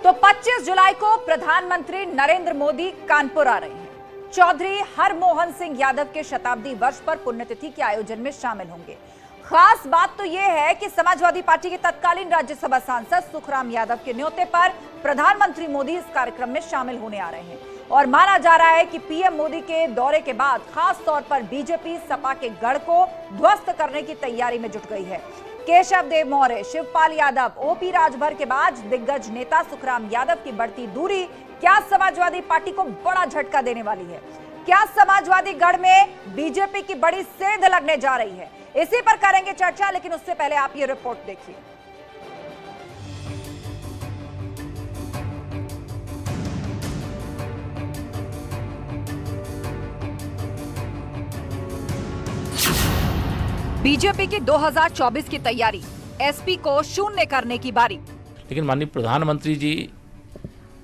तो 25 जुलाई को प्रधानमंत्री नरेंद्र मोदी कानपुर आ रहे हैं। चौधरी हरमोहन सिंह यादव के शताब्दी वर्ष पर पुण्यतिथि के आयोजन में शामिल होंगे। खास बात तो यह है कि समाजवादी पार्टी के तत्कालीन राज्यसभा सांसद सुखराम यादव के न्योते पर प्रधानमंत्री मोदी इस कार्यक्रम में शामिल होने आ रहे हैं और माना जा रहा है कि पीएम मोदी के दौरे के बाद खास तौर पर बीजेपी सपा के गढ़ को ध्वस्त करने की तैयारी में जुट गई है। केशव देव मौर्य, शिवपाल यादव, ओपी राजभर के बाद दिग्गज नेता सुखराम यादव की बढ़ती दूरी क्या समाजवादी पार्टी को बड़ा झटका देने वाली है? क्या समाजवादी गढ़ में बीजेपी की बड़ी सेंध लगने जा रही है? इसी पर करेंगे चर्चा, लेकिन उससे पहले आप ये रिपोर्ट देखिए। बीजेपी की 2024 की तैयारी, एसपी को शून्य करने की बारी। लेकिन माननीय प्रधानमंत्री जी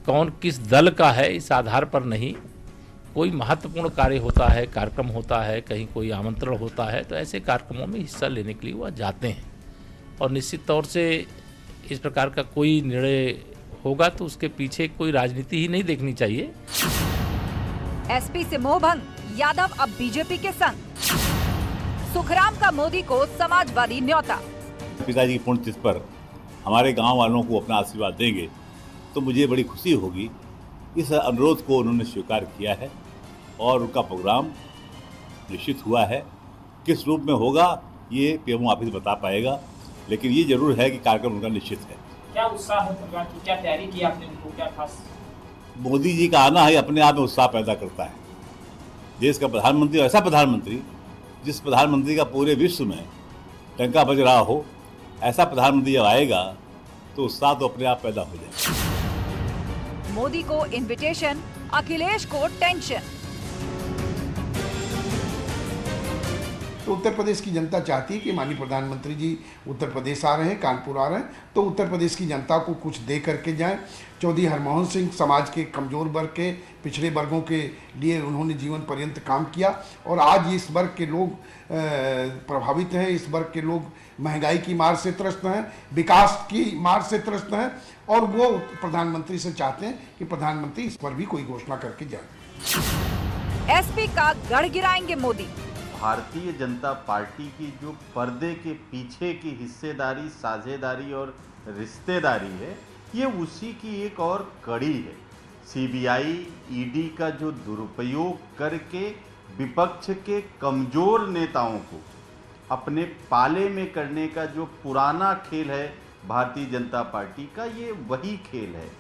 कौन किस दल का है इस आधार पर नहीं, कोई महत्वपूर्ण कार्य होता है, कार्यक्रम होता है, कहीं कोई आमंत्रण होता है तो ऐसे कार्यक्रमों में हिस्सा लेने के लिए वह जाते हैं और निश्चित तौर से इस प्रकार का कोई निर्णय होगा तो उसके पीछे कोई राजनीति ही नहीं देखनी चाहिए। एसपी से मोहभंग, यादव अब बीजेपी के संग। सुखराम का मोदी को समाजवादी न्योता। पिताजी की पुण्यतिथि पर हमारे गांव वालों को अपना आशीर्वाद देंगे तो मुझे बड़ी खुशी होगी। इस अनुरोध को उन्होंने स्वीकार किया है और उनका प्रोग्राम निश्चित हुआ है। किस रूप में होगा ये पीएम ऑफिस बता पाएगा, लेकिन ये जरूर है कि कार्यक्रम उनका निश्चित है। क्या उत्साह है प्रोग्राम की? क्या तैयारी की आपने उनको? क्या खास? मोदी जी का आना है अपने आप में उत्साह पैदा करता है। देश का प्रधानमंत्री, ऐसा प्रधानमंत्री जिस प्रधानमंत्री का पूरे विश्व में डंका बज रहा हो, ऐसा प्रधानमंत्री जब आएगा तो उत्साह तो अपने आप पैदा हो जाएगा। मोदी को इनविटेशन, अखिलेश को टेंशन। तो उत्तर प्रदेश की जनता चाहती है कि माननीय प्रधानमंत्री जी उत्तर प्रदेश आ रहे हैं, कानपुर आ रहे हैं, तो उत्तर प्रदेश की जनता को कुछ दे करके जाएं। चौधरी हरमोहन सिंह समाज के कमज़ोर वर्ग के, पिछड़े वर्गों के लिए उन्होंने जीवन पर्यंत काम किया और आज इस वर्ग के लोग प्रभावित हैं। इस वर्ग के लोग महंगाई की मार से त्रस्त हैं, विकास की मार से त्रस्त हैं और वो प्रधानमंत्री से चाहते हैं कि प्रधानमंत्री इस पर भी कोई घोषणा करके जाए। एसपी का गढ़ गिराएंगे मोदी। भारतीय जनता पार्टी की जो पर्दे के पीछे की हिस्सेदारी, साझेदारी और रिश्तेदारी है, ये उसी की एक और कड़ी है। सीबीआई, ईडी का जो दुरुपयोग करके विपक्ष के कमजोर नेताओं को अपने पाले में करने का जो पुराना खेल है भारतीय जनता पार्टी का, ये वही खेल है।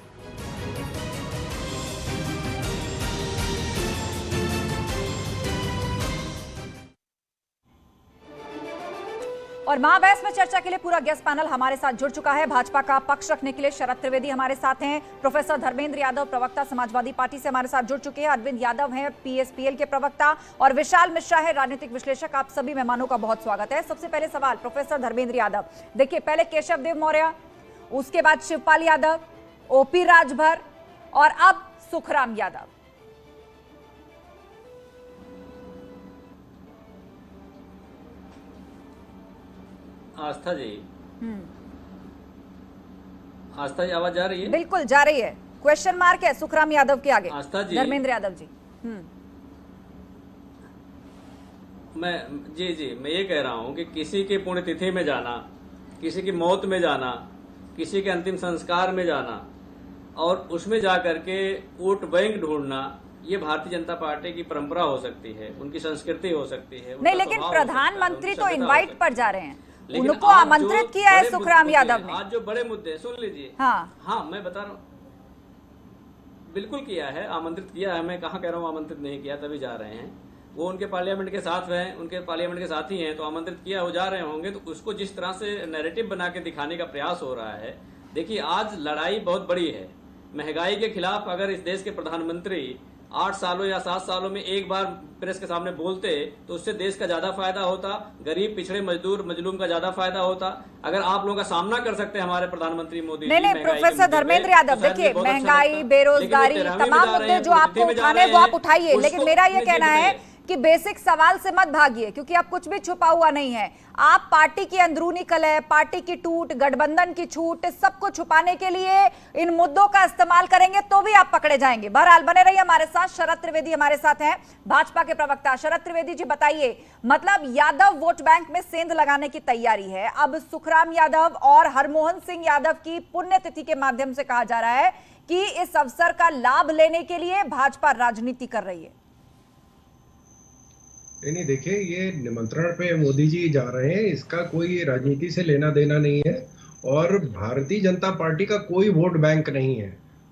और महाबहस में चर्चा के लिए पूरा गेस्ट पैनल हमारे साथ जुड़ चुका है। भाजपा का पक्ष रखने के लिए शरद त्रिवेदी हमारे साथ हैं, प्रोफेसर धर्मेंद्र यादव प्रवक्ता समाजवादी पार्टी से हमारे साथ जुड़ चुके हैं, अरविंद यादव हैं पीएसपीएल के प्रवक्ता और विशाल मिश्रा है राजनीतिक विश्लेषक। आप सभी मेहमानों का बहुत स्वागत है। सबसे पहले सवाल प्रोफेसर धर्मेंद्र यादव, देखिए पहले केशव देव मौर्य, उसके बाद शिवपाल यादव, ओपी राजभर और अब सुखराम यादव। आस्था जी, आस्था जी आवाज जा रही है? बिल्कुल जा रही है। क्वेश्चन मार्क है सुखराम यादव के आगे। आस्था जी, धर्मेंद्र यादव जी। मैं ये कह रहा हूं कि किसी की पुण्यतिथि में जाना, किसी की मौत में जाना, किसी के अंतिम संस्कार में जाना और उसमें जा करके वोट बैंक ढूंढना, ये भारतीय जनता पार्टी की परंपरा हो सकती है, उनकी संस्कृति हो सकती है। नहीं, लेकिन प्रधानमंत्री तो इनवाइट पर जा रहे हैं, उनको आमंत्रित किया है सुखराम यादव ने। आज जो बड़े मुद्दे सुन लीजिए। हाँ, मैं बता रहा हूँ, बिल्कुल किया है, आमंत्रित किया है। मैं कहाँ कह रहा हूँ आमंत्रित नहीं किया, तभी जा रहे हैं। वो उनके पार्लियामेंट के साथ हैं, उनके पार्लियामेंट के साथी हैं, तो आमंत्रित किया, वो जा रहे होंगे। तो उसको जिस तरह से नैरेटिव बना के दिखाने का प्रयास हो रहा है, देखिए आज लड़ाई बहुत बड़ी है। महंगाई के खिलाफ अगर इस देश के प्रधानमंत्री 8 सालों या 7 सालों में एक बार प्रेस के सामने बोलते तो उससे देश का ज्यादा फायदा होता, गरीब, पिछड़े, मजदूर, मजलूम का ज्यादा फायदा होता। अगर आप लोगों का सामना कर सकते हैं हमारे प्रधानमंत्री मोदी जी। नहीं, प्रोफेसर धर्मेंद्र यादव, देखिए महंगाई, बेरोजगारी, तमाम मुद्दे जो आपको उठाने वो आप उठाइए, लेकिन मेरा ये कहना है कि बेसिक सवाल से मत भागिए, क्योंकि अब कुछ भी छुपा हुआ नहीं है। आप पार्टी की अंदरूनी कलह, पार्टी की टूट, गठबंधन की छूट, सबको छुपाने के लिए इन मुद्दों का इस्तेमाल करेंगे तो भी आप पकड़े जाएंगे। बहरहाल बने रहिए हमारे साथ। शरद त्रिवेदी हमारे साथ हैं, भाजपा के प्रवक्ता। शरद त्रिवेदी जी बताइए, मतलब यादव वोट बैंक में सेंध लगाने की तैयारी है। अब सुखराम यादव और हरमोहन सिंह यादव की पुण्यतिथि के माध्यम से कहा जा रहा है कि इस अवसर का लाभ लेने के लिए भाजपा राजनीति कर रही है। नहीं, देखिए, ये निमंत्रण पे मोदी जी जा रहे हैं, इसका कोई राजनीति से लेना देना नहीं है और भारतीय जनता पार्टी का कोई वोट बैंक नहीं है।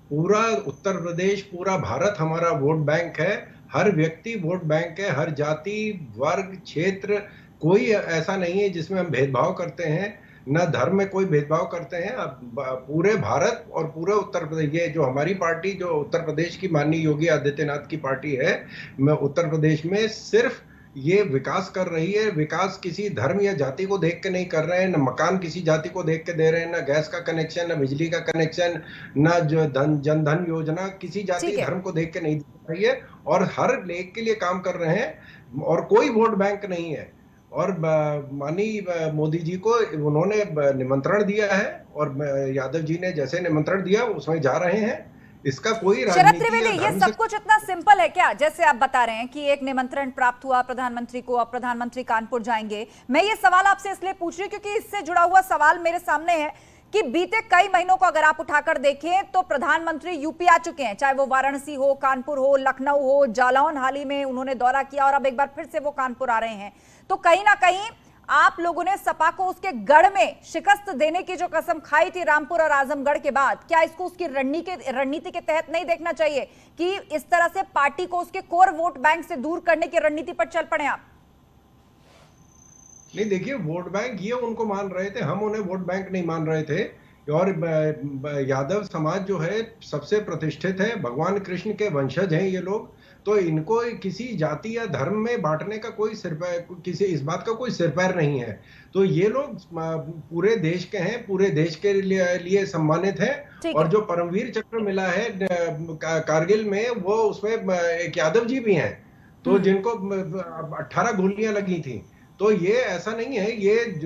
पूरा उत्तर प्रदेश, पूरा भारत हमारा वोट बैंक है। हर व्यक्ति वोट बैंक है, हर जाति, वर्ग, क्षेत्र, कोई ऐसा नहीं है जिसमें हम भेदभाव करते हैं, न धर्म में कोई भेदभाव करते हैं। पूरे भारत और पूरे उत्तर प्रदेश, ये जो हमारी पार्टी, जो उत्तर प्रदेश की माननीय योगी आदित्यनाथ की पार्टी है, मैं उत्तर प्रदेश में सिर्फ ये विकास कर रही है। विकास किसी धर्म या जाति को देख के नहीं कर रहे हैं, न मकान किसी जाति को देख के दे रहे हैं, न गैस का कनेक्शन, न बिजली का कनेक्शन, न जो जनधन योजना किसी जाति धर्म को देख के नहीं दे रही है और हर लेख के लिए काम कर रहे हैं और कोई वोट बैंक नहीं है। और माननीय मोदी जी को उन्होंने निमंत्रण दिया है और यादव जी ने जैसे निमंत्रण दिया उसमें जा रहे हैं। इसका कोई शरद त्रिवेदी, ये सब कुछ इतना सिंपल है क्या? जैसे आप बता रहे हैं कि एक निमंत्रण प्राप्त हुआ प्रधानमंत्री को, अब प्रधानमंत्री कानपुर जाएंगे। मैं ये सवाल आपसे इसलिए पूछ रही हूँ क्योंकि इससे जुड़ा हुआ सवाल मेरे सामने है कि बीते कई महीनों को अगर आप उठाकर देखें तो प्रधानमंत्री यूपी आ चुके हैं, चाहे वो वाराणसी हो, कानपुर हो, लखनऊ हो, जालौन हाल ही में उन्होंने दौरा किया और अब एक बार फिर से वो कानपुर आ रहे हैं। तो कहीं ना कहीं आप लोगों ने सपा को उसके गढ़ में शिकस्त देने की जो कसम खाई थी रामपुर और आजमगढ़ के बाद, क्या इसको उसकी रणनीति के तहत नहीं देखना चाहिए कि इस तरह से पार्टी को उसके कोर वोट बैंक से दूर करने की रणनीति पर चल पड़े आप? नहीं, देखिए, वोट बैंक ये उनको मान रहे थे, हम उन्हें वोट बैंक नहीं मान रहे थे। और यादव समाज जो है सबसे प्रतिष्ठित है, भगवान कृष्ण के वंशज हैं ये लोग, तो इनको किसी जाति या धर्म में बांटने का कोई किसी इस बात का कोई सिर पैर नहीं है। तो ये लोग पूरे देश के हैं, पूरे देश के लिए सम्मानित हैं और जो परमवीर चक्र मिला है कारगिल में, वो उसमें एक यादव जी भी हैं, तो जिनको 18 गोलियां लगी थी। तो ये ऐसा नहीं है,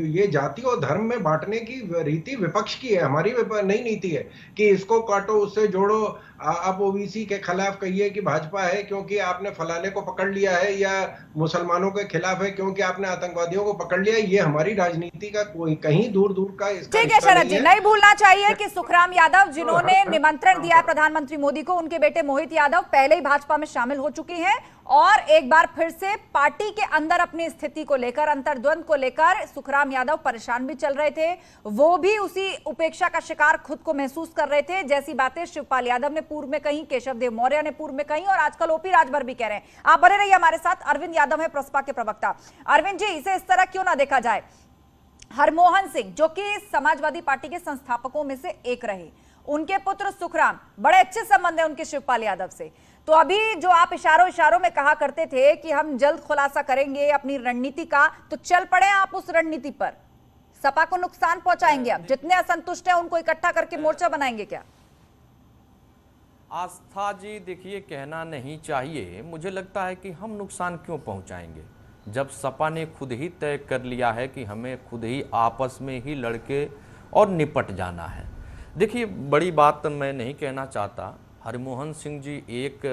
ये जाति और धर्म में बांटने की रीति विपक्ष की है, हमारी नई नीति है कि इसको काटो उससे जोड़ो। आप ओबीसी के खिलाफ कहिए कि भाजपा है क्योंकि आपने फलाने को पकड़ लिया है, या मुसलमानों के खिलाफ है क्योंकि आपने आतंकवादियों को पकड़ लिया है। ये हमारी राजनीति का कोई कहीं दूर दूर का इसका ठीक है शरद जी, नहीं भूलना चाहिए कि सुखराम यादव जिन्होंने निमंत्रण दिया है प्रधानमंत्री मोदी को, उनके बेटे मोहित यादव पहले ही भाजपा में शामिल हो चुके हैं और एक बार फिर से पार्टी के अंदर अपनी स्थिति को लेकर, अंतर्द्वंद को लेकर सुखराम यादव परेशान भी चल रहे थे। वो भी उसी उपेक्षा का शिकार खुद को महसूस कर रहे थे, जैसी बातें शिवपाल यादव ने पूर्व में कही, केशव देव मौर्य ने पूर्व में कही और आजकल ओपी राजभर भी कह रहे हैं। आप बने रहिए हमारे साथ। अरविंद यादव है प्रसपा के प्रवक्ता। अरविंद जी, इसे इस तरह क्यों ना देखा जाए, हरमोहन सिंह जो कि समाजवादी पार्टी के संस्थापकों में से एक रहे, उनके पुत्र सुखराम, बड़े अच्छे संबंध है उनके शिवपाल यादव से। तो अभी जो आप इशारों में कहा करते थे कि हम जल्द खुलासा करेंगे अपनी रणनीति का, तो चल पड़े आप उस रणनीति पर? सपा को नुकसान पहुंचाएंगे आप? जितने असंतुष्ट हैं उनको इकट्ठा करके मोर्चा बनाएंगे क्या? आस्था जी, देखिए, कहना नहीं चाहिए, मुझे लगता है कि हम नुकसान क्यों पहुंचाएंगे जब सपा ने खुद ही तय कर लिया है कि हमें खुद ही आपस में ही लड़के और निपट जाना है। देखिए, बड़ी बात तो मैं नहीं कहना चाहता, हरमोहन सिंह जी एक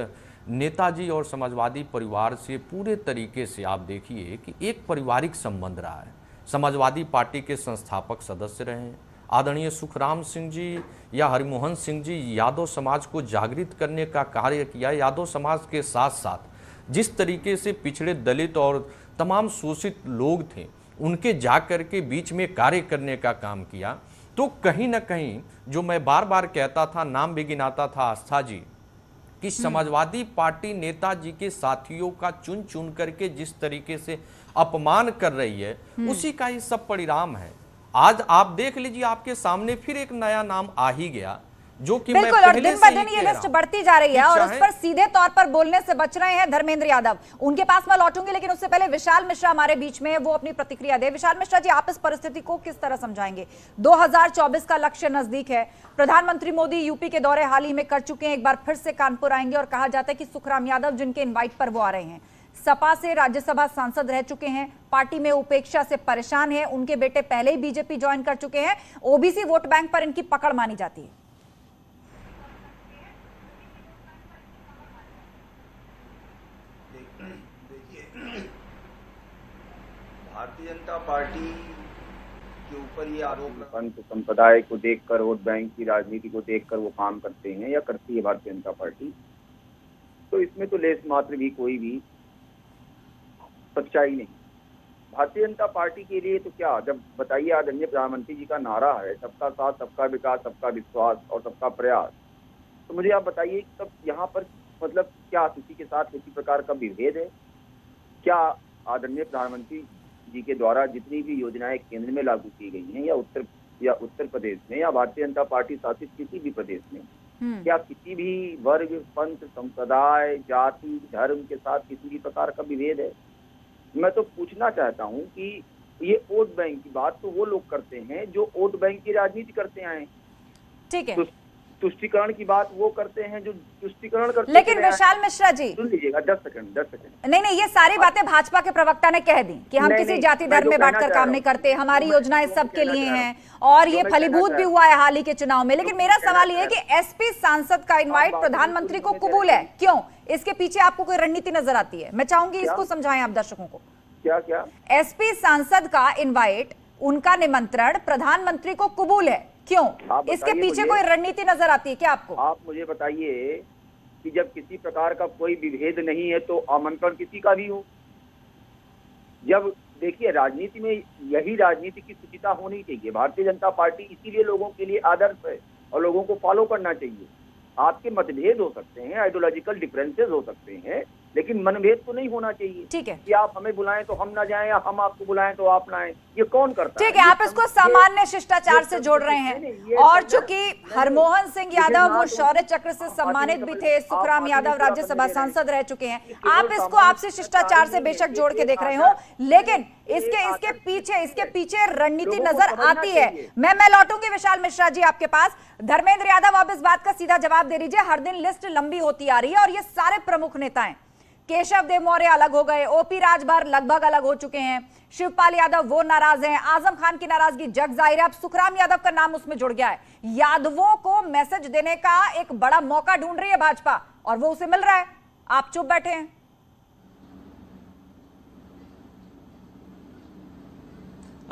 नेताजी और समाजवादी परिवार से पूरे तरीके से आप देखिए कि एक पारिवारिक संबंध रहा है। समाजवादी पार्टी के संस्थापक सदस्य रहे हैं। आदरणीय सुखराम सिंह जी या हरमोहन सिंह जी यादव समाज को जागृत करने का कार्य किया। यादव समाज के साथ साथ जिस तरीके से पिछड़े दलित और तमाम शोषित लोग थे, उनके जाकर के बीच में कार्य करने का काम किया। तो कहीं ना कहीं जो मैं बार बार कहता था, नाम भी गिनाता था आस्था जी, कि समाजवादी पार्टी नेताजी के साथियों का चुन चुन करके जिस तरीके से अपमान कर रही है, उसी का ही सब परिणाम है। आज आप देख लीजिए, आपके सामने फिर एक नया नाम आ ही गया, जो कि बिल्कुल, और दिन ब दिन ये लिस्ट बढ़ती जा रही है और उस पर सीधे तौर पर बोलने से बच रहे हैं धर्मेंद्र यादव। उनके पास मैं लौटूंगी, लेकिन उससे पहले विशाल मिश्रा हमारे बीच में, वो अपनी प्रतिक्रिया दे। विशाल मिश्रा जी, आप इस परिस्थिति को किस तरह समझाएंगे? 2024 का लक्ष्य नजदीक है, प्रधानमंत्री मोदी यूपी के दौरे हाल ही में कर चुके हैं, एक बार फिर से कानपुर आएंगे और कहा जाता है कि सुखराम यादव जिनके इनवाइट पर वो आ रहे हैं, सपा से राज्यसभा सांसद रह चुके हैं, पार्टी में उपेक्षा से परेशान हैं, उनके बेटे पहले ही बीजेपी ज्वाइन कर चुके हैं। ओबीसी वोट बैंक पर इनकी पकड़ मानी जाती है। भारतीय जनता पार्टी के ऊपर ये आरोप पंथ संप्रदाय को देखकर, वोट बैंक की राजनीति को देखकर वो काम करते हैं या करती है भारतीय जनता पार्टी, तो इसमें तो लेस मात्र भी कोई भी सच्चाई नहीं। भारतीय जनता पार्टी के लिए तो क्या, जब बताइए आदरणीय प्रधानमंत्री जी का नारा है सबका साथ, सबका विकास, सबका विश्वास और सबका प्रयास, तो मुझे आप बताइए तब यहाँ पर मतलब क्या किसी के साथ किसी प्रकार का विभेद है? क्या आदरणीय प्रधानमंत्री जी के द्वारा जितनी भी योजनाएं केंद्र में लागू की गई हैं या उत्तर प्रदेश में या भारतीय जनता पार्टी शासित किसी भी प्रदेश में, क्या किसी भी वर्ग, पंथ, संप्रदाय, जाति, धर्म के साथ किसी भी प्रकार का विभेद है? मैं तो पूछना चाहता हूं कि ये वोट बैंक की बात तो वो लोग करते हैं जो वोट बैंक की राजनीति करते आए, ठीक है, तुष्टीकरण की बात वो करते हैं जो तुष्टीकरण करते। लेकिन विशाल मिश्रा जी सुन लीजिएगा, 10 सेकंड। नहीं, ये सारी बातें भाजपा के प्रवक्ता ने कह दी कि हम किसी जाति धर्म में बांटकर काम नहीं करते, हमारी योजनाएं सबके लिए हैं और ये फलीभूत भी हुआ है हाल ही के चुनाव में। लेकिन मेरा सवाल ये है कि एसपी सांसद का इनवाइट प्रधानमंत्री को कबूल है, क्यों? इसके पीछे आपको कोई रणनीति नजर आती है? मैं चाहूंगी इसको समझाएं आप दर्शकों को। क्या एसपी सांसद का इनवाइट, उनका निमंत्रण प्रधानमंत्री को कबूल है, क्यों? इसके पीछे कोई रणनीति नजर आती है क्या आपको? आप मुझे बताइए कि जब किसी प्रकार का कोई विभेद नहीं है तो आमंत्रण किसी का भी हो। जब देखिए राजनीति में यही राजनीति की शुचिता होनी चाहिए। भारतीय जनता पार्टी इसीलिए लोगों के लिए आदर्श है और लोगों को फॉलो करना चाहिए। आपके मतभेद हो सकते हैं, आइडियोलॉजिकल डिफरेंसेस हो सकते हैं, लेकिन मनभेद तो नहीं होना चाहिए। ठीक है कि आप हमें बुलाएं तो हम ना जाएं या हम आपको बुलाएं तो आप ना आएं, ये कौन करता है? ठीक है, आप इसको सामान्य शिष्टाचार से जोड़ रहे हैं। और चूंकि हरमोहन सिंह यादव वो शौर्य चक्र से सम्मानित भी थे, सुखराम यादव राज्यसभा सांसद रह चुके हैं, आप इसको आपसे शिष्टाचार से बेशक जोड़ के देख रहे हो, लेकिन इसके पीछे रणनीति नजर आती है। मैं लौटूंगी विशाल मिश्रा जी आपके पास। धर्मेंद्र यादव, आप इस बात का सीधा जवाब दे दीजिए। हर दिन लिस्ट लंबी होती आ रही है और ये सारे प्रमुख नेताएं, केशव देव मौर्य अलग हो गए, ओपी राजभर लगभग अलग हो चुके हैं, शिवपाल यादव वो नाराज हैं, आजम खान की नाराजगी जग जाहिर है, अब सुखराम यादव का नाम उसमें जुड़ गया है। यादवों को मैसेज देने का एक बड़ा मौका ढूंढ रही है भाजपा और वो उसे मिल रहा है, आप चुप बैठे हैं।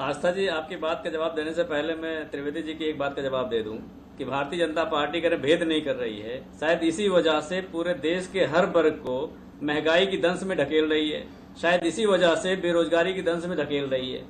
आस्था जी, आपकी बात का जवाब देने से पहले मैं त्रिवेदी जी की एक बात का जवाब दे दूं कि भारतीय जनता पार्टी करे भेद नहीं कर रही है। शायद इसी वजह से पूरे देश के हर वर्ग को महंगाई की दंश में ढकेल रही है, शायद इसी वजह से बेरोजगारी की दंश में ढकेल रही है,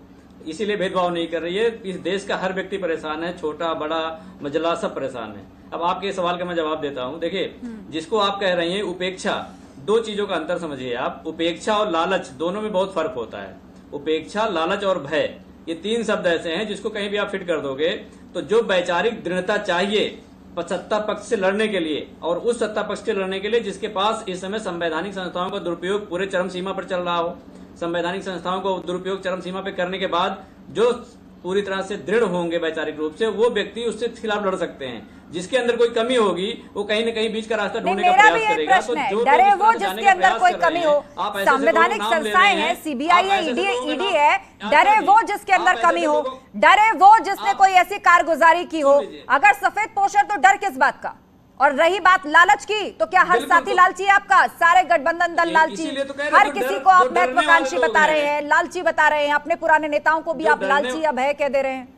इसीलिए भेदभाव नहीं कर रही है। इस देश का हर व्यक्ति परेशान है, छोटा बड़ा मजला सब परेशान है। अब आपके सवाल का मैं जवाब देता हूं। देखिए, जिसको आप कह रही हैं उपेक्षा, दो चीजों का अंतर समझिए आप। उपेक्षा और लालच दोनों में बहुत फर्क होता है। उपेक्षा, लालच और भय, ये तीन शब्द ऐसे हैं जिसको कहीं भी आप फिट कर दोगे तो जो वैचारिक दृढ़ता चाहिए सत्ता पक्ष से लड़ने के लिए, और उस सत्ता पक्ष से लड़ने के लिए जिसके पास इस समय संवैधानिक संस्थाओं का दुरुपयोग पूरे चरम सीमा पर चल रहा हो, संवैधानिक संस्थाओं को दुरुपयोग चरम सीमा पर करने के बाद जो पूरी तरह से दृढ़ होंगे वैचारिक रूप से, वो व्यक्ति उससे खिलाफ लड़ सकते हैं। जिसके अंदर कोई कमी होगी वो कहीं न कहीं बीच का रास्ता ढूंढने का प्रयास करेगा। तो जो डरे वो जिसके अंदर कोई कमी हो, संवैधानिक संस्थाएं हैं, सीबीआई है, ईडी है, डरे वो जिसके अंदर कमी हो, डरे वो जिसने कोई ऐसी कारगुजारी की हो। अगर सफेद पोशर तो डर किस बात का? और रही बात लालच की, तो क्या हर साथी लालची है आपका? सारे गठबंधन दल लालची, हर किसी को आप महत्वाकांक्षी बता रहे हैं, लालची बता रहे हैं, अपने पुराने नेताओं को भी आप लालची या भय कह दे रहे हैं।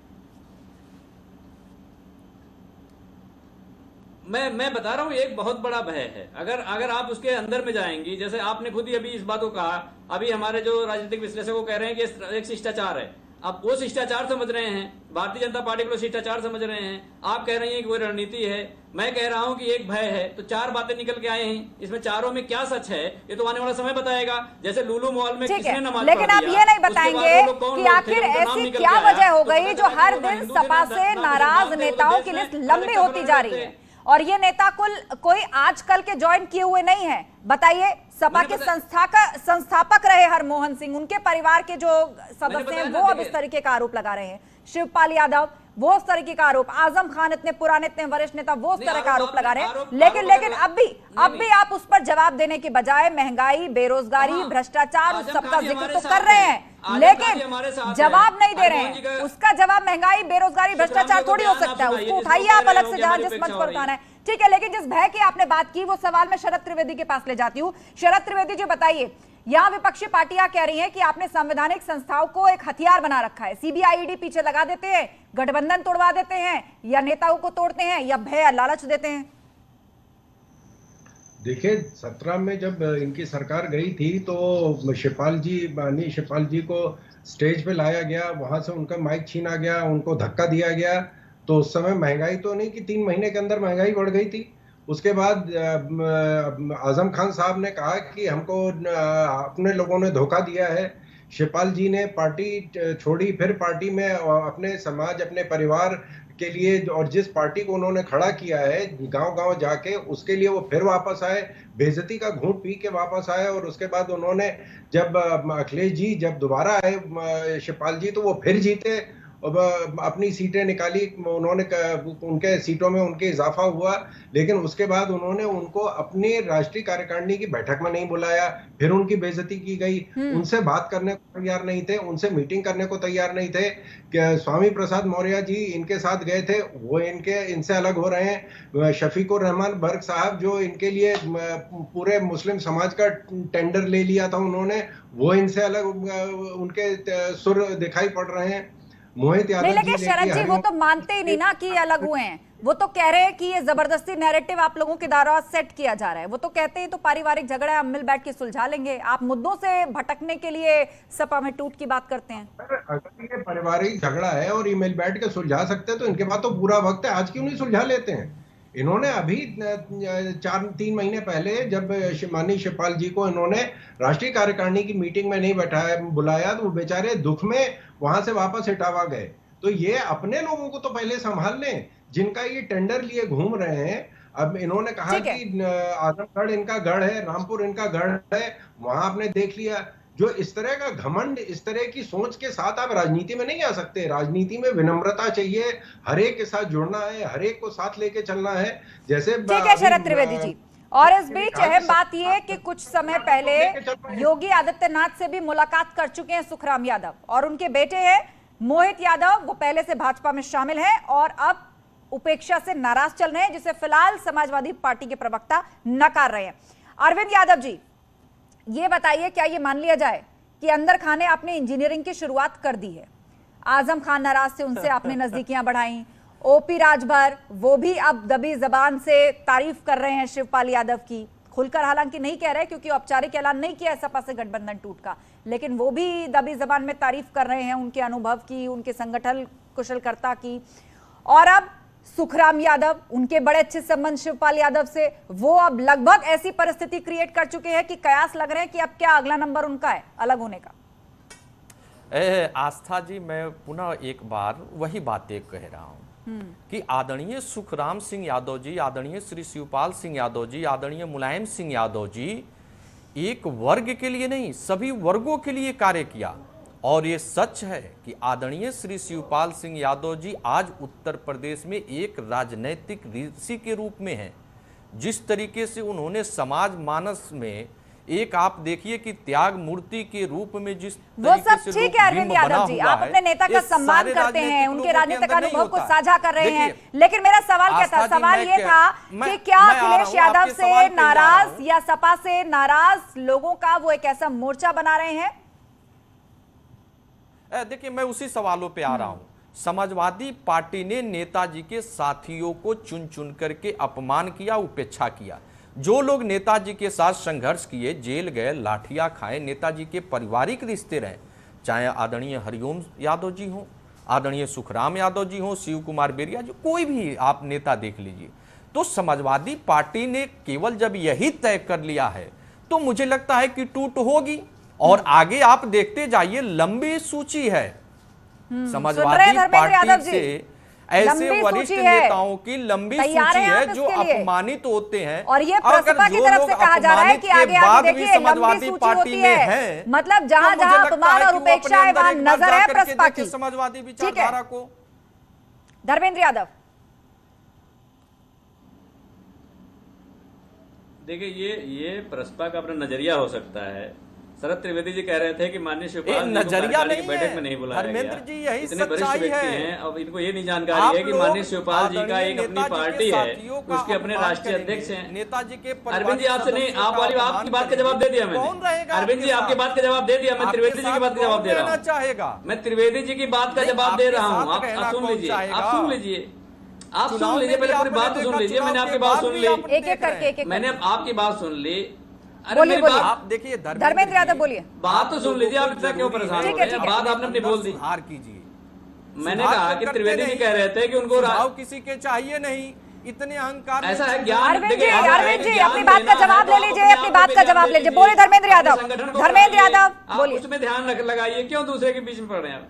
मैं बता रहा हूँ, एक बहुत बड़ा भय है। अगर आप उसके अंदर में जाएंगी, जैसे आपने खुद ही अभी इस बात को कहा, अभी हमारे जो राजनीतिक विश्लेषक को कह रहे हैं कि एक शिष्टाचार है, आप वो शिष्टाचार समझ रहे हैं, भारतीय जनता पार्टी को शिष्टाचार समझ रहे हैं, आप कह रही हैं कि कोई रणनीति है, मैं कह रहा हूं कि एक भय है। तो चार बातें निकल के आए हैं, इसमें चारों में क्या सच है ये तो आने वाला समय बताएगा। जैसे लुलु मॉल में किसने नमाज, लेकिन आप ये नहीं बताएंगे कि आखिर ऐसी क्या वजह हो गई जो हर दिन सपा से नाराज नेताओं की लिस्ट लंबी होती जा रही है, और ये नेता कोई आजकल के ज्वाइन किए हुए नहीं है। बताइए, सपा के संस्थापक रहे हरमोहन सिंह, उनके परिवार के जो सदस्य हैं वो अब इस तरीके का आरोप लगा रहे हैं। शिवपाल यादव वो उस तरीके का आरोप, आजम खान इतने पुराने इतने वरिष्ठ नेता वो उस तरह का आरोप लगा रहे हैं, लेकिन अब भी आप उस पर जवाब देने के बजाय महंगाई, बेरोजगारी, भ्रष्टाचार उस सबका जिक्र तो कर रहे हैं, लेकिन जवाब नहीं दे रहे हैं। उसका जवाब महंगाई, बेरोजगारी, भ्रष्टाचार थोड़ी हो सकता है, उसको उठाइए आप अलग से जहां जिस मंच पर उठाना है, ठीक है। लेकिन जिस भय की आपने बात की वो सवाल मैं शरद त्रिवेदी के पास ले जाती हूँ। शरद त्रिवेदी जी बताइए, यहाँ विपक्षी पार्टियां कह रही हैं कि आपने संवैधानिक संस्थाओं को एक हथियार बना रखा है, सीबीआई ईडी पीछे लगा देते हैं, गठबंधन तोड़वा देते हैं, या नेताओं को तोड़ते हैं, या भय लालच देते हैं। देखिए 17 में जब इनकी सरकार गई थी तो शिवपाल जी को स्टेज पे लाया गया, वहां से उनका माइक छीना गया, उनको धक्का दिया गया। तो उस समय महंगाई तो नहीं कि 3 महीने के अंदर महंगाई बढ़ गई थी। उसके बाद आजम खान साहब ने कहा कि हमको अपने लोगों ने धोखा दिया है। शिवपाल जी ने पार्टी छोड़ी, फिर पार्टी में अपने समाज, अपने परिवार के लिए और जिस पार्टी को उन्होंने खड़ा किया है गांव-गांव जाके, उसके लिए वो फिर वापस आए, बेइज्जती का घूंट पी के वापस आए। और उसके बाद उन्होंने जब अखिलेश जी जब दोबारा आए शिवपाल जी, तो वो फिर जीते, अपनी सीटें निकाली, उन्होंने उनके सीटों में उनके इजाफा हुआ। लेकिन उसके बाद उन्होंने उनको अपने राष्ट्रीय कार्यकारिणी की बैठक में नहीं बुलाया, फिर उनकी बेइज्जती की गई, उनसे बात करने को तैयार नहीं थे, उनसे मीटिंग करने को तैयार नहीं थे। स्वामी प्रसाद मौर्य जी इनके साथ गए थे, वो इनसे अलग हो रहे हैं। शफीकुर रहमान बर्क साहब जो इनके लिए पूरे मुस्लिम समाज का टेंडर ले लिया था उन्होंने, वो इनसे अलग, उनके सुर दिखाई पड़ रहे हैं। मोहित यादव नहीं, लेकिन शरद जी वो तो मानते ही नहीं ना कि अलग हुए हैं, वो तो कह रहे हैं कि ये जबरदस्ती नैरेटिव आप लोगों के द्वारा सेट किया जा रहा है। वो तो कहते हैं तो पारिवारिक झगड़ा है, हम मिल बैठ के सुलझा लेंगे। आप मुद्दों से भटकने के लिए सपा में टूट की बात करते हैं। अगर ये पारिवारिक झगड़ा है और ये मिल बैठ के सुलझा सकते हैं तो इनके पास तो पूरा वक्त है, आज क्यों नहीं सुलझा लेते हैं? इन्होंने अभी 3 महीने पहले जब माननीय शिवपाल जी को इन्होंने राष्ट्रीय कार्यकारिणी की मीटिंग में नहीं बुलाया, तो वो बेचारे दुख में वहां से वापस हटावा गए। तो ये अपने लोगों को तो पहले संभाल लें, जिनका ये टेंडर लिए घूम रहे हैं। अब इन्होंने कहा कि आजमगढ़ इनका गढ़ है, रामपुर इनका गढ़ है, वहां आपने देख लिया। जो इस तरह का घमंड, इस तरह की सोच के साथ आप राजनीति में नहीं आ सकते। राजनीति में विनम्रता चाहिए, हर एक के साथ जुड़ना है, हर एक को साथ लेके चलना है। जैसे ठीक है शरद त्रिवेदी जी, और इस बीच अहम बात यह कि कुछ समय पहले योगी आदित्यनाथ से भी मुलाकात कर चुके हैं सुखराम यादव, और उनके बेटे हैं मोहित यादव, वो पहले से भाजपा में शामिल हैं और अब उपेक्षा से नाराज चल रहे हैं, जिसे फिलहाल समाजवादी पार्टी के प्रवक्ता नकार रहे हैं। अरविंद यादव जी, ये बताइए, क्या ये मान लिया जाए कि अंदर खाने आपने इंजीनियरिंग की शुरुआत कर दी है? आजम खान नाराज से, उनसे आपने नजदीकियां बढ़ाई, ओपी राजभर वो भी अब दबी जबान से तारीफ कर रहे हैं शिवपाल यादव की, खुलकर हालांकि नहीं कह रहे क्योंकि औपचारिक ऐलान नहीं किया सपा से गठबंधन टूट का, लेकिन वो भी दबी जबान में तारीफ कर रहे हैं उनके अनुभव की, उनके संगठन कुशलकर्ता की। और अब सुखराम यादव, उनके बड़े अच्छे संबंध शिवपाल यादव से, वो अब लगभग ऐसी परिस्थिति क्रिएट कर चुके हैं कि कयास लग रहे हैं कि अब क्या अगला नंबर उनका है अलग होने का। आस्था जी, मैं पुनः एक बार वही बातें कह रहा हूं कि आदरणीय सुखराम सिंह यादव जी, आदरणीय श्री शिवपाल सिंह यादव जी, आदरणीय मुलायम सिंह यादव जी एक वर्ग के लिए नहीं, सभी वर्गों के लिए कार्य किया। और ये सच है कि आदरणीय श्री शिवपाल सिंह यादव जी आज उत्तर प्रदेश में एक राजनैतिक ऋषि के रूप में हैं। जिस तरीके से उन्होंने समाज मानस में एक, आप देखिए कि त्याग मूर्ति के रूप में जिस वो सब ठीक है अरविंद यादव जी, आप अपने नेता का सम्मान करते हैं, उनके राजनीतिक अनुभव को साझा कर रहे हैं, लेकिन मेरा सवाल क्या था? सवाल ये था कि क्या अखिलेश यादव से नाराज या सपा से नाराज लोगों का वो एक ऐसा मोर्चा बना रहे हैं? देखिए, मैं उसी सवालों पे आ रहा हूं। समाजवादी पार्टी ने नेताजी के साथियों को चुन चुन करके अपमान किया, उपेक्षा किया। जो लोग नेताजी के साथ संघर्ष किए, जेल गए, लाठियां खाए, नेताजी के पारिवारिक रिश्ते रहे, चाहे आदरणीय हरिओम यादव जी हो, आदरणीय सुखराम यादव जी हो, शिव कुमार बेरिया जी, कोई भी आप नेता देख लीजिए। तो समाजवादी पार्टी ने केवल जब यही तय कर लिया है तो मुझे लगता है कि टूट होगी। और आगे आप देखते जाइए, लंबी सूची है समाजवादी पार्टी से ऐसे वरिष्ठ नेताओं की लंबी सूची है जो अपमानित होते हैं। और ये प्रसपा की तरफ से कहा जा रहा है कि आगे आगे देखिए समाजवादी पार्टी में है, मतलब जहां जहां अपमान और उपेक्षा है वहां नजर है प्रसपा की समाजवादी विचारधारा को। धर्मेंद्र यादव। देखिए ये प्रस्पा का अपना नजरिया हो सकता है। शरद त्रिवेदी जी कह रहे थे कि माननीय शिवपाल जी को कार्यकारिणी की बैठक में नहीं बुलाया धर्मेंद्र जी गया। यही इतने वरिष्ठ सच्चाई व्यक्ति है। हैं, अब इनको ये नहीं जानकारी है कि माननीय शिवपाल जी का एक अपनी पार्टी है, उसके अपने राष्ट्रीय अध्यक्ष हैं। नेताजी के अरविंद जी आपसे नहीं, आप वाली आपकी बात का जवाब दे दिया मैंने। अरविंद जी आपकी बात का जवाब दे दिया, मैं त्रिवेदी जी की बात का जवाब दे रहा हूँ। चाहेगा मैं त्रिवेदी जी की बात का जवाब दे रहा हूँ। आप सुन लीजिए, आप सुन लीजिए, आप सुन लीजिए, पहले पूरी बात सुन लीजिए। मैंने आपकी बात सुन ली, एक एक करके मैंने आपकी बात सुन ली। बोलिए बोलिए, आप देखिए धर्मेंद्र यादव बोलिए। बात तो सुन लीजिए, आप इतना क्यों परेशान हो रहे हैं? बात आपने अपनी बोल दी। सुधार कीजिए। मैंने कहा कि त्रिवेदी जी कह रहे थे कि उनको किसी के चाहिए नहीं, इतने अहंकार ऐसा है ज्ञान। अरविंद जी अपनी बात का जवाब ले लीजिए, अपनी बात का जवाब ले लीजिए। बोलिए धर्मेंद्र यादव, धर्मेंद्र यादव बोलिए। उसमें ध्यान लगाइए, क्यों दूसरे के बीच में पड़ रहे हैं आप?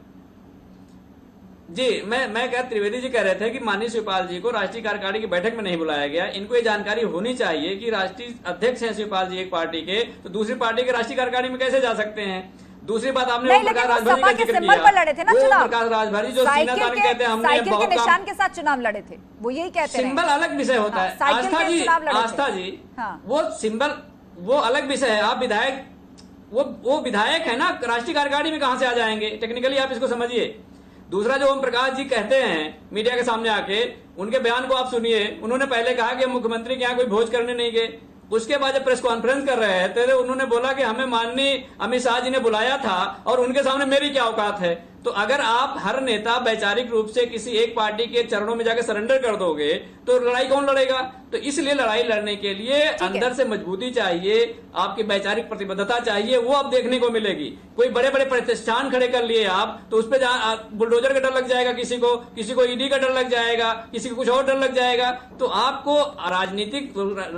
जी मैं कह त्रिवेदी जी कह रहे थे कि माननीय शिवपाल जी को राष्ट्रीय कार्यकारिणी की बैठक में नहीं बुलाया गया। इनको ये जानकारी होनी चाहिए कि राष्ट्रीय अध्यक्ष हैं शिवपाल जी एक पार्टी के, तो दूसरी पार्टी के राष्ट्रीय कार्यकारिणी में कैसे जा सकते हैं? दूसरी बात आपने प्रकाश राजभरी का जिक्र किया, पर लड़े थे ना चुनाव। प्रकाश राजभरी जो सीना तान कहते हैं, हमने साइकिल के निशान के साथ चुनाव लड़े थे, वो यही कहते हैं। सिंबल अलग विषय होता है आस्था जी, वो सिंबल वो अलग विषय है। आप विधायक, वो विधायक है ना, राष्ट्रीय कार्यकारिणी में कहां से आ जाएंगे? टेक्निकली आप इसको समझिए। दूसरा जो ओम प्रकाश जी कहते हैं मीडिया के सामने आके, उनके बयान को आप सुनिए। उन्होंने पहले कहा कि हम मुख्यमंत्री के यहाँ कोई भोज करने नहीं गए। उसके बाद जब प्रेस कॉन्फ्रेंस कर रहे थे, उन्होंने बोला कि हमें माननीय अमित शाह जी ने बुलाया था और उनके सामने मेरी क्या औकात है। तो अगर आप हर नेता वैचारिक रूप से किसी एक पार्टी के चरणों में जाकर सरेंडर कर दोगे तो लड़ाई कौन लड़ेगा? तो इसलिए लड़ाई लड़ने के लिए अंदर से मजबूती चाहिए, आपकी वैचारिक प्रतिबद्धता चाहिए, वो अब देखने को मिलेगी। कोई बड़े बड़े प्रतिष्ठान खड़े कर लिए आप, तो उस पर बुलडोजर का डर लग जाएगा, किसी को ईडी का डर लग जाएगा, किसी को कुछ और डर लग जाएगा। तो आपको राजनीतिक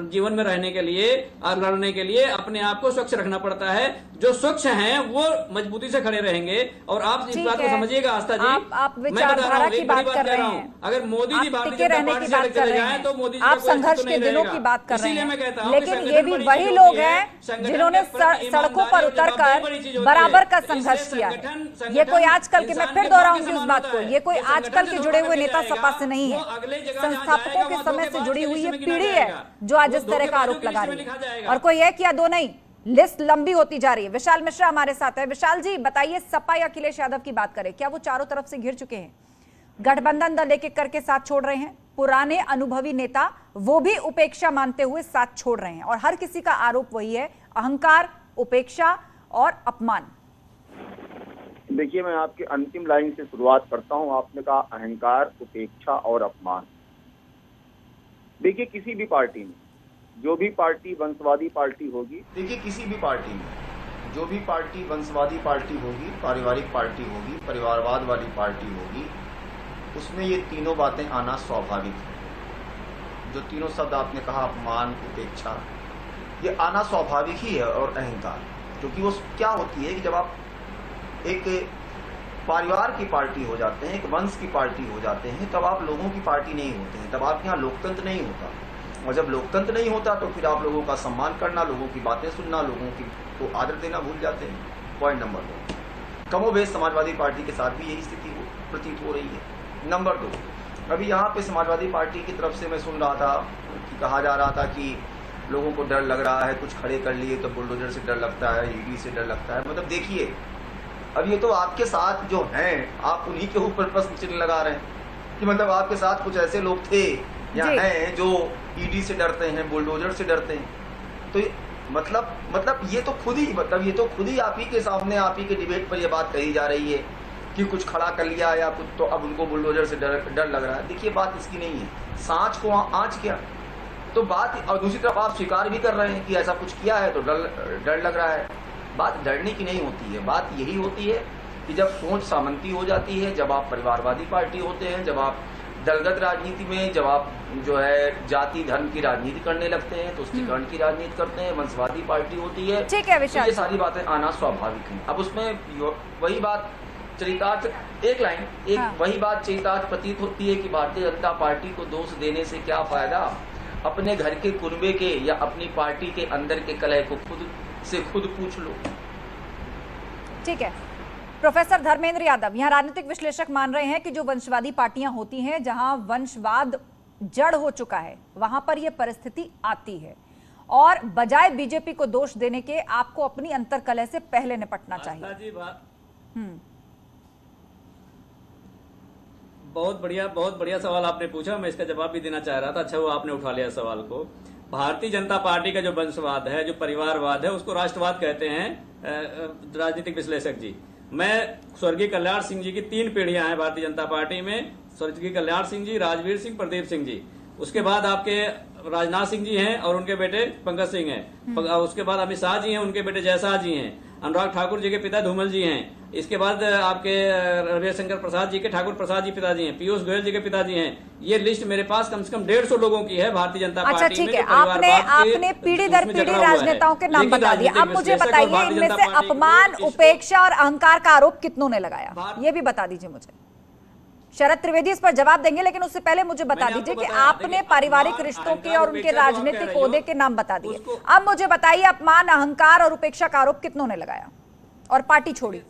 जीवन में रहने के लिए और लड़ने के लिए अपने आप को स्वच्छ रखना पड़ता है। जो स्वच्छ हैं वो मजबूती से खड़े रहेंगे। और आप इस बात को समझिएगा आस्था जी, आप विचारधारा की बात कर रहे हैं। अगर मोदी जी भारतीय जनता पार्टी से चले जाएं तो मोदी जी आप संघर्ष के दिनों की बात कर रहे हैं, लेकिन ये भी वही लोग हैं जिन्होंने सड़कों पर उतरकर बराबर का संघर्ष किया है। ये कोई आजकल के, मैं फिर दोहराऊंगी उस बात को, ये कोई आजकल के जुड़े हुए नेता सपा से नहीं है, संस्थापकों के समय से जुड़ी हुई ये पीढ़ी है जो आज इस तरह का आरोप लगा रही है। और कोई एक या दो नहीं, लिस्ट लंबी होती जा रही है। विशाल मिश्रा हमारे साथ है। विशाल जी बताइए, सपा या अखिलेश यादव की बात करें, क्या वो चारों तरफ से घिर चुके हैं? गठबंधन दल एक एक करके साथ छोड़ रहे हैं, पुराने अनुभवी नेता वो भी उपेक्षा मानते हुए साथ छोड़ रहे हैं, और हर किसी का आरोप वही है, अहंकार, उपेक्षा और अपमान। देखिए, मैं आपकी अंतिम लाइन से शुरुआत करता हूं। आपने कहा अहंकार, उपेक्षा और अपमान। देखिए, किसी भी पार्टी में जो भी पार्टी वंशवादी पार्टी होगी, देखिए किसी भी पार्टी में जो भी पार्टी वंशवादी पार्टी होगी, पारिवारिक पार्टी होगी, परिवारवाद वाली पार्टी होगी, उसमें ये तीनों बातें आना स्वाभाविक है। जो तीनों शब्द आपने कहा, अपमान, उपेक्षा, ये आना स्वाभाविक ही है। और अहंकार, क्योंकि वो क्या होती है कि जब आप एक परिवार की पार्टी हो जाते हैं, एक वंश की पार्टी हो जाते हैं, तब आप लोगों की पार्टी नहीं होते हैं, तब आपके यहाँ लोकतंत्र नहीं होता। और जब लोकतंत्र नहीं होता तो फिर आप लोगों का सम्मान करना, लोगों की बातें सुनना, लोगों की को आदर देना भूल जाते हैं। पॉइंट नंबर 2, कमोबेश समाजवादी पार्टी के साथ भी यही स्थिति प्रतीत हो रही है। नंबर 2, अभी यहाँ पे समाजवादी पार्टी की तरफ से मैं सुन रहा था कि कहा जा रहा था कि लोगों को डर लग रहा है, कुछ खड़े कर लिए तो बुलडोजर से डर लगता है, ईडी से डर लगता है। मतलब देखिए, अब ये तो आपके साथ जो हैं, आप उन्हीं के ऊपर प्रश्न चिन्ह लगा रहे हैं कि मतलब आपके साथ कुछ ऐसे लोग थे या हैं जो ईडी से डरते हैं, बुलडोजर से डरते हैं। तो मतलब ये तो खुद ही आप ही के सामने, आप ही के डिबेट पर ये बात कही जा रही है कि कुछ खड़ा कर लिया या कुछ, तो अब उनको बुलडोजर से डर लग रहा है। देखिए, बात इसकी नहीं है, सांच को आंच क्या तो बात। और दूसरी तरफ आप स्वीकार भी कर रहे हैं कि ऐसा कुछ किया है तो डर लग रहा है। बात डरने की नहीं होती है, बात यही होती है कि जब सोच सामंती हो जाती है, जब आप परिवारवादी पार्टी होते हैं, जब आप दलगत राजनीति में, जब आप जो है जाति धर्म की राजनीति करने लगते हैं, तुष्टीकरण की राजनीति करते हैं, वंशवादी पार्टी होती है, ठीक है विशाल, तो ये सारी बातें आना स्वाभाविक है। अब उसमें वही बात चरितार्थ, एक लाइन, वही बात चरितार्थ प्रतीत होती है कि भारतीय जनता पार्टी को दोष देने से क्या फायदा, अपने घर के कुनबे के या अपनी पार्टी के अंदर के कलह को खुद पूछ लो। ठीक है, प्रोफेसर धर्मेंद्र यादव, यहाँ राजनीतिक विश्लेषक मान रहे हैं कि जो वंशवादी पार्टियां होती हैं, जहां वंशवाद जड़ हो चुका है, वहां पर यह परिस्थिति आती है और बजाय बीजेपी को दोष देने के आपको अपनी अंतर्कलह से पहले निपटना चाहिए। बहुत बढ़िया सवाल आपने पूछा, मैं इसका जवाब भी देना चाह रहा था। अच्छा वो आपने उठा लिया सवाल को। भारतीय जनता पार्टी का जो वंशवाद है, जो परिवारवाद है, उसको राष्ट्रवाद कहते हैं राजनीतिक विश्लेषक जी। मैं स्वर्गीय कल्याण सिंह जी की 3 पीढ़ियां हैं भारतीय जनता पार्टी में, स्वर्गीय कल्याण सिंह जी, राजवीर सिंह, प्रदीप सिंह जी। उसके बाद आपके राजनाथ सिंह जी हैं और उनके बेटे पंकज सिंह हैं। उसके बाद अमित शाह जी हैं, उनके बेटे जयशाह जी हैं। अनुराग ठाकुर जी के पिता धूमल जी हैं। इसके बाद आपके रविशंकर प्रसाद जी के ठाकुर प्रसाद जी पिताजी हैं। पीयूष गोयल जी के पिताजी हैं। ये लिस्ट मेरे पास कम से कम 150 लोगों की है भारतीय जनता पार्टी में। अच्छा ठीक है, आपने पीढ़ी दर पीढ़ी राजनेताओं के नाम बता दिए। अब मुझे बताइए इनमें से अपमान, उपेक्षा और अहंकार का आरोप कितनों ने लगाया, ये भी बता दीजिए मुझे। शरद त्रिवेदी इस पर जवाब देंगे, लेकिन उससे पहले मुझे बता दीजिए कि आपने पारिवारिक रिश्तों के और उनके राजनीतिक ओहदे के नाम बता दिए। अब मुझे बताइए अपमान, अहंकार और उपेक्षा का आरोप कितनों ने लगाया और पार्टी छोड़ी?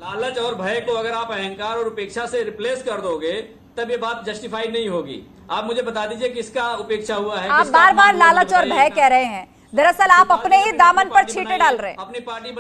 लालच और भय को अगर आप अहंकार और उपेक्षा से रिप्लेस कर दोगे तब ये बात जस्टिफाई नहीं होगी। आप मुझे बता दीजिए किसका उपेक्षा हुआ है। आप बार बार लालच और भय कह रहे हैं, दरअसल आप अपने ही दामन पर छींटे डाल रहे हैं,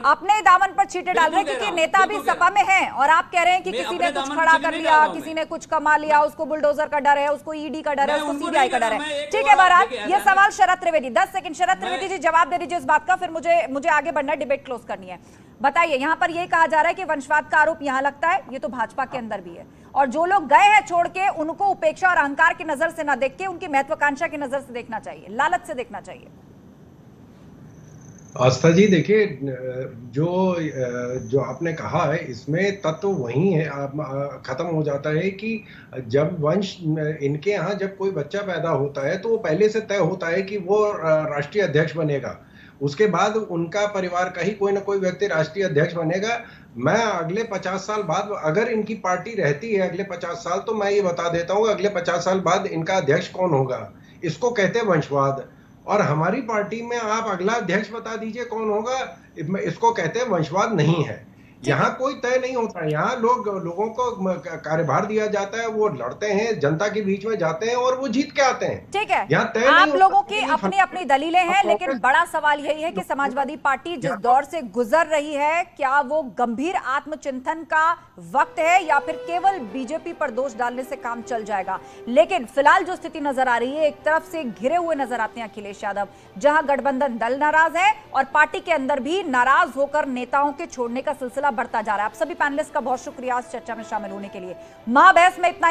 अपने ही दामन पर छींटे डाल रहे हैं, क्योंकि नेता भी सपा में हैं और आप कह रहे हैं कि किसी ने कुछ खड़ा कर लिया, किसी ने कुछ कमा लिया, उसको बुलडोजर का डर है, उसको ईडी का डर है, उसको सीबीआई का डर है। ठीक है बहरहाल, ये सवाल शरद त्रिवेदी, 10 सेकंड शरद त्रिवेदी जी जवाब दे दीजिए इस बात का, फिर मुझे आगे बढ़ना है, डिबेट क्लोज करनी है। बताइए, यहाँ पर यही कहा जा रहा है कि वंशवाद का आरोप यहाँ लगता है, ये तो भाजपा के अंदर भी है, और जो लोग गए हैं छोड़ के उनको उपेक्षा और अहंकार की नजर से न देख के उनकी महत्वाकांक्षा की नजर से देखना चाहिए, लालच से देखना चाहिए। आस्था जी देखिए, जो आपने कहा है इसमें तत्व वही है, खत्म हो जाता है कि जब वंश इनके यहाँ जब कोई बच्चा पैदा होता है तो वो पहले से तय होता है कि वो राष्ट्रीय अध्यक्ष बनेगा। उसके बाद उनका परिवार का ही कोई ना कोई व्यक्ति राष्ट्रीय अध्यक्ष बनेगा। मैं अगले 50 साल बाद अगर इनकी पार्टी रहती है अगले 50 साल, तो मैं ये बता देता हूँ अगले 50 साल बाद इनका अध्यक्ष कौन होगा। इसको कहते हैं वंशवाद। और हमारी पार्टी में आप अगला अध्यक्ष बता दीजिए कौन होगा, इसको कहते हैं वंशवाद नहीं है। यहाँ कोई तय नहीं होता, यहाँ लोगों को कार्यभार दिया जाता है, वो लड़ते हैं, जनता के बीच में जाते हैं और वो जीत के आते हैं। ठीक है, आप लोगों की अपनी अपनी दलीलें हैं, लेकिन बड़ा सवाल यही है कि समाजवादी पार्टी जिस दौर से गुजर रही है, क्या वो गंभीर आत्मचिंतन का वक्त है या फिर केवल बीजेपी पर दोष डालने से काम चल जाएगा। लेकिन फिलहाल जो स्थिति नजर आ रही है, एक तरफ से घिरे हुए नजर आते हैं अखिलेश यादव, जहां गठबंधन दल नाराज है और पार्टी के अंदर भी नाराज होकर नेताओं के छोड़ने का सिलसिला बढ़ता जा रहा है। आप सभी पैनलिस्ट का बहुत शुक्रिया इस चर्चा में शामिल होने के लिए। महाबहस में इतना ही।